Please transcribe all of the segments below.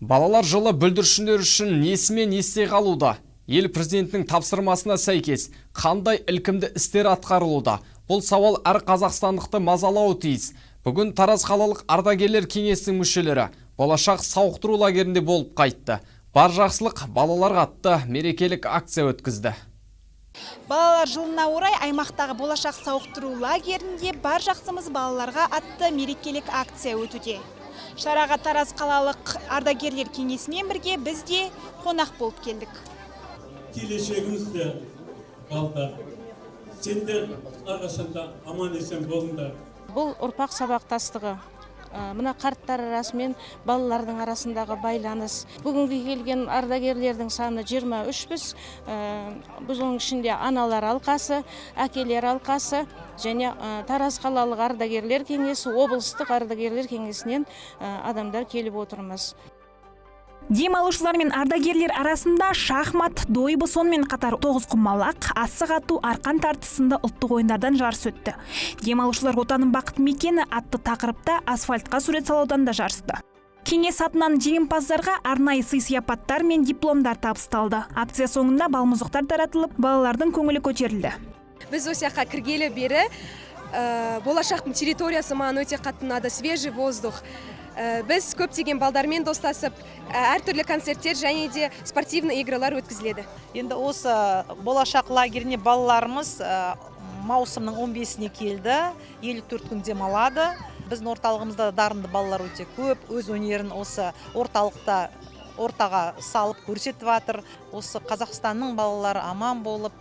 Балалар жылы бүлдіршіндер үшін несімен есте қалуда? Ел президентінің тапсырмасына сәйкес қандай ілкімді істер атқарылуда? Бұл сауал әр қазақстандықты мазалауы тиіс. Бүгін Тараз қалалық ардагерлер кеңесінің мүшелері болашақ сауықтыру лагерінде болып қайтты. Бар жақсылық балаларға атты мерекелік акция өткізді. Балалар жылына орай аймақтағы болашақ сауықтыру лагерінде бар жақсымыз балаларға атты мерекелік акция өтуде. Шараға Тараз қалалық ардагерлер кеңесімен бірге біз де қонақ болып келдік. Келешегіңізді балдар, сендер арасында аман есен болыңдар. Бұл ұрпақ сабақтастығы. Мына қарттар арасымен балалардың арасындағы байланыс. Бүгінгі келген ардагерлердің саны 23 біз. Бұның ішінде аналар алқасы, әкелер алқасы және Тараз қалалық ардагерлер кеңесі, облыстық ардагерлер кеңесінен адамдар келіп отырмыз. Демалушылар мен ардагерлер арасында шахмат, дойбы, сонымен қатар тоғызқұмалақ, асық ату, арқан тартысында ұлттық ойындардан жарыс өтті. Демалушылар отаның бақыт мекені атты тақырыпта асфальтқа сурет салудан да жарысты. Кеңес атынан жеңімпаздарға арнайы сый-сияпаттар мен дипломдар табысталды. Акция соңында балмұздақтар таратылып, балалардың көңілі көтерілді. Біз осы жаққа кіргелі бері болашақтың территориясы маған өте қатты ұнады, свежий воздух. Біз көптеген балдармен достасып, әртүрлі концерттер және де спортивный игралар өткізіледі. Енді осы болашақ лагеріне балаларымыз маусымның 15-іне келді, 54 күн демалады. Біздің орталығымызда дарынды балалар өте көп, өз өнерін осы ортаға салып көрсетіп жатыр. Осы Қазақстанның балалары аман болып,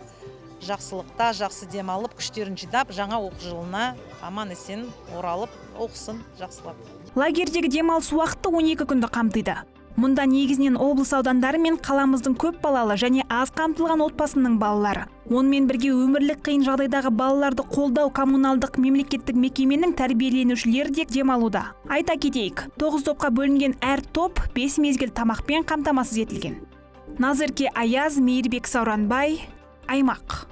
жақсылықта, жақсы демалып, күштерін жидап, жаңа оқу жылына аман есен оралып, оқысын жақсылап. Лагердегі демалыс уақыты 12 күнді қамтиды. Мұнда негізінен облыс аудандары мен қаламыздың көп балалы және аз қамтылған отбасының балалары. Онымен бірге өмірлік қиын жағдайдағы балаларды қолдау коммуналдық мемлекеттік мекеменің тәрбиеленушілері де демалуда. Айта кетейік, 9 топқа бөлінген әр топ 5 мезгіл тамақпен қамтамасыз етілген. Назерке Аяз, Мейірбек Сауранбай, Аймақ.